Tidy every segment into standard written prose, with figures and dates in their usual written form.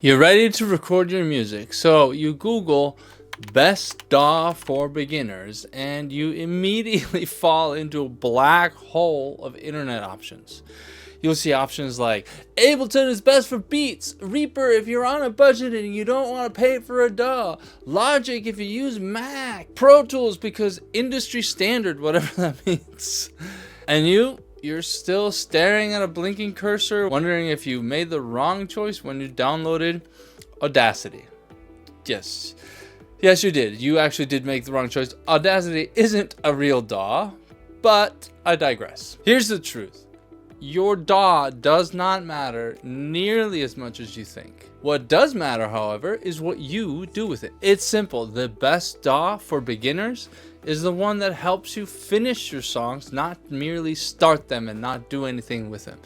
You're ready to record your music, so you Google best DAW for beginners and you immediately fall into a black hole of internet options. You'll see options like Ableton is best for beats, Reaper if you're on a budget and you don't want to pay for a DAW, Logic if you use Mac, Pro Tools because industry standard, whatever that means. And you're still staring at a blinking cursor, wondering if you made the wrong choice when you downloaded Audacity. Yes, you did. You actually did make the wrong choice. Audacity isn't a real DAW, but I digress. Here's the truth. Your DAW does not matter nearly as much as you think. What does matter, however, is what you do with it. It's simple. The best DAW for beginners is the one that helps you finish your songs, not merely start them and not do anything with them.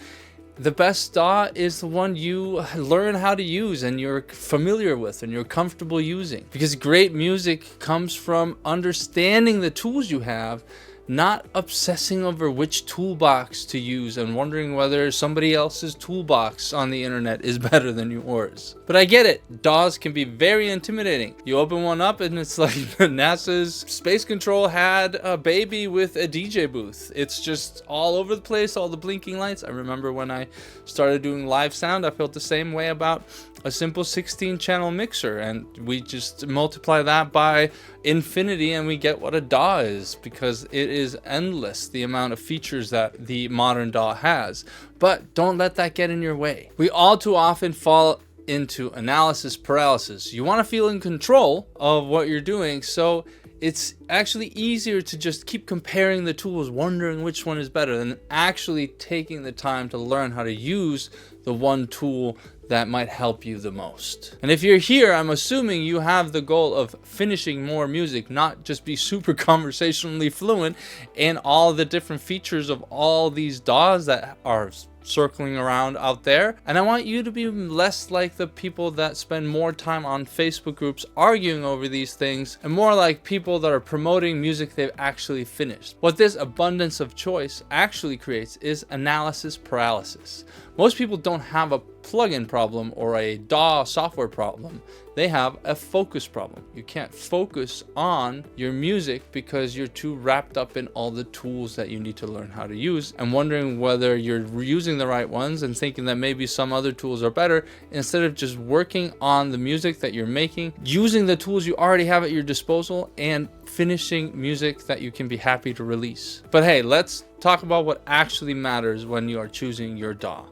The best DAW is the one you learn how to use and you're familiar with and you're comfortable using. Because great music comes from understanding the tools you have, not obsessing over which toolbox to use and wondering whether somebody else's toolbox on the internet is better than yours. But I get it, DAWs can be very intimidating. You open one up and it's like NASA's space control had a baby with a DJ booth. It's just all over the place, all the blinking lights. I remember when I started doing live sound, I felt the same way about a simple 16-channel mixer, and we just multiply that by infinity and we get what a DAW is, because it is endless the amount of features that the modern DAW has. But don't let that get in your way. We all too often fall into analysis paralysis. You want to feel in control of what you're doing, so it's actually easier to just keep comparing the tools, wondering which one is better, than actually taking the time to learn how to use the one tool that might help you the most. And if you're here, I'm assuming you have the goal of finishing more music, not just be super conversationally fluent in all the different features of all these DAWs that are circling around out there. And I want you to be less like the people that spend more time on Facebook groups arguing over these things and more like people that are promoting music they've actually finished. What this abundance of choice actually creates is analysis paralysis. Most people don't have a plugin problem or a DAW software problem. They have a focus problem. You can't focus on your music because you're too wrapped up in all the tools that you need to learn how to use and wondering whether you're using the right ones and thinking that maybe some other tools are better, instead of just working on the music that you're making, using the tools you already have at your disposal and finishing music that you can be happy to release. But hey, let's talk about what actually matters when you are choosing your DAW.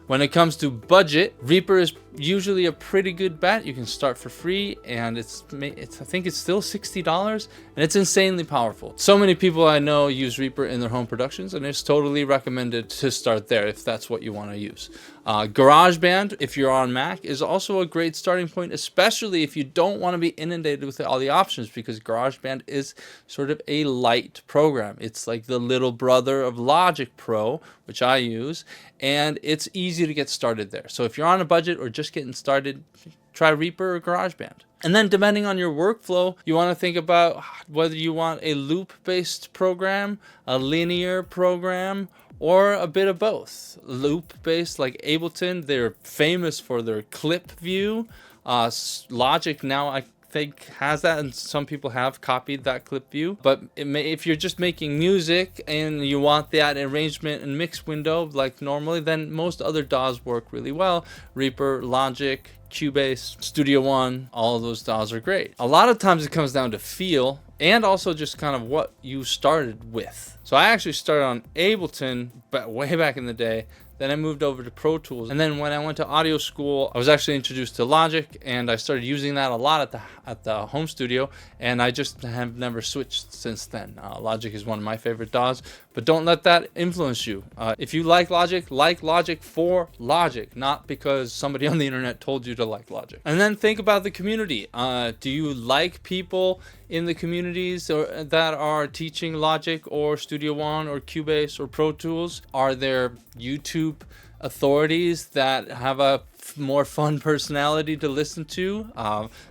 When it comes to budget, Reaper is usually a pretty good bet. You can start for free, and it's I think it's still $60, and it's insanely powerful. So many people I know use Reaper in their home productions, and it's totally recommended to start there if that's what you want to use. GarageBand, if you're on Mac, is also a great starting point, especially if you don't want to be inundated with all the options, because GarageBand is sort of a light program. It's like the little brother of Logic Pro, which I use, and it's easy to get started there. So if you're on a budget or just getting started, try Reaper or GarageBand. And then depending on your workflow, you want to think about whether you want a loop-based program, a linear program, or a bit of both. Loop-based like Ableton, they're famous for their clip view. Logic now I think has that, and some people have copied that clip view. But if you're just making music and you want that arrangement and mix window like normally, then most other DAWs work really well. Reaper, Logic, Cubase, Studio One, all of those DAWs are great. A lot of times it comes down to feel and also just kind of what you started with. So I actually started on Ableton way back in the day. Then I moved over to Pro Tools. And then when I went to audio school, I was actually introduced to Logic, and I started using that a lot at the home studio, and I just have never switched since then. Logic is one of my favorite DAWs, but don't let that influence you. If you like Logic for Logic, not because somebody on the internet told you to like Logic. And then think about the community. Do you like people in the communities that are teaching Logic or Studio One or Cubase or Pro Tools? Are there YouTube authorities that have a more fun personality to listen to?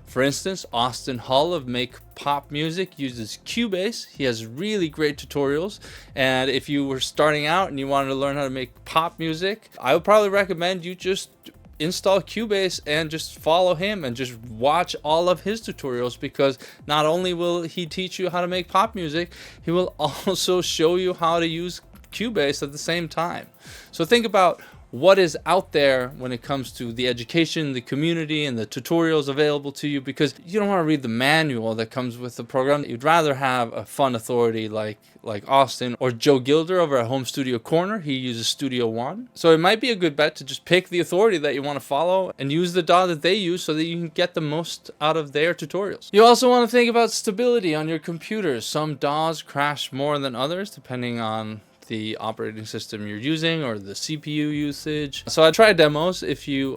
For instance, Austin Hull of Make Pop Music uses Cubase. He has really great tutorials, and if you were starting out and you wanted to learn how to make pop music, I would probably recommend you just install Cubase and just follow him and just watch all of his tutorials, because not only will he teach you how to make pop music, he will also show you how to use Cubase at the same time. So think about what is out there when it comes to the education, the community, and the tutorials available to you, because you don't want to read the manual that comes with the program. You'd rather have a fun authority like Austin or Joe Gilder over at Home Studio Corner. He uses Studio One. So it might be a good bet to just pick the authority that you want to follow and use the DAW that they use so that you can get the most out of their tutorials. You also want to think about stability on your computers. Some DAWs crash more than others depending on the operating system you're using or the CPU usage. So I try demos if you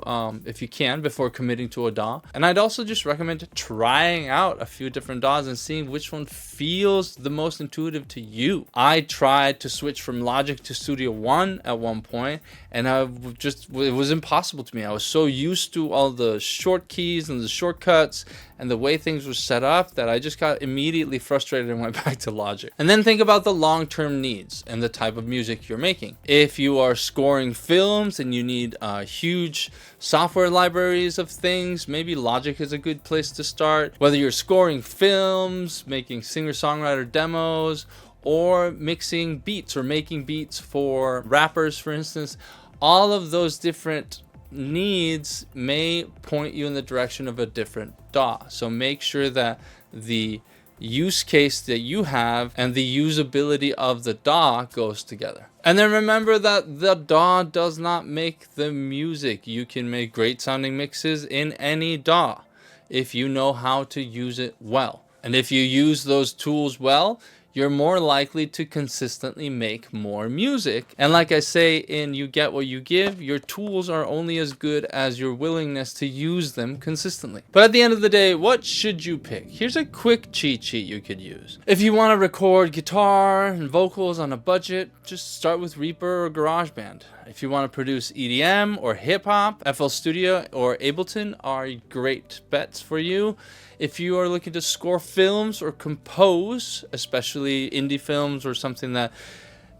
can before committing to a DAW. And I'd also just recommend trying out a few different DAWs and seeing which one feels the most intuitive to you. I tried to switch from Logic to Studio One at one point, and it was impossible to me. I was so used to all the short keys and the shortcuts and the way things were set up that I just got immediately frustrated and went back to Logic. And then think about the long-term needs and the type of music you're making. If you are scoring films and you need huge software libraries of things, maybe Logic is a good place to start. Whether you're scoring films, making singer-songwriter demos, or mixing beats or making beats for rappers, for instance, all of those different needs may point you in the direction of a different DAW. So make sure that the use case that you have and the usability of the DAW goes together. And then remember that the DAW does not make the music. You can make great sounding mixes in any DAW if you know how to use it well. And if you use those tools well, you're more likely to consistently make more music. And like I say in You Get What You Give, your tools are only as good as your willingness to use them consistently. But at the end of the day, what should you pick? Here's a quick cheat sheet you could use. If you want to record guitar and vocals on a budget, just start with Reaper or GarageBand. If you want to produce EDM or hip hop, FL Studio or Ableton are great bets for you. If you are looking to score films or compose, especially indie films or something that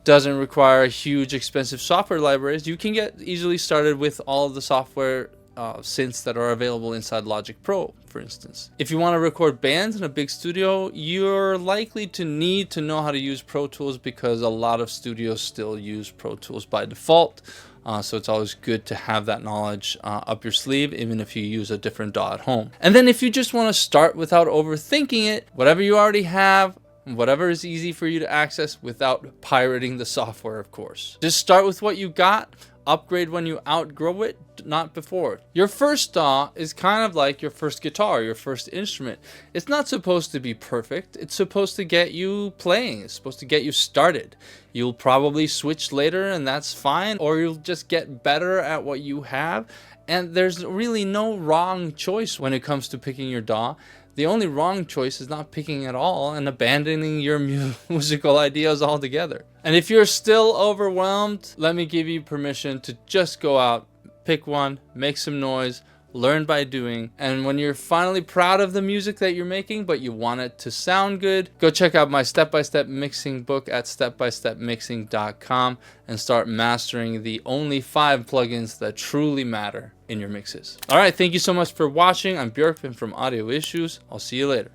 doesn't require huge expensive software libraries, you can get easily started with all of the software synths that are available inside Logic Pro, for instance. If you want to record bands in a big studio, you're likely to need to know how to use Pro Tools, because a lot of studios still use Pro Tools by default. So it's always good to have that knowledge up your sleeve, even if you use a different DAW at home. And then if you just want to start without overthinking it, whatever you already have, whatever is easy for you to access without pirating the software, of course. Just start with what you got. Upgrade when you outgrow it, not before. Your first DAW is kind of like your first guitar, your first instrument. It's not supposed to be perfect. It's supposed to get you playing. It's supposed to get you started. You'll probably switch later, and that's fine, or you'll just get better at what you have. And there's really no wrong choice when it comes to picking your DAW. The only wrong choice is not picking at all and abandoning your musical ideas altogether. And if you're still overwhelmed, let me give you permission to just go out, pick one, make some noise, learn by doing. And when you're finally proud of the music that you're making, but you want it to sound good, go check out my step-by-step mixing book at stepbystepmixing.com and start mastering the only 5 plugins that truly matter in your mixes. All right, thank you so much for watching. I'm Björkman from Audio Issues. I'll see you later.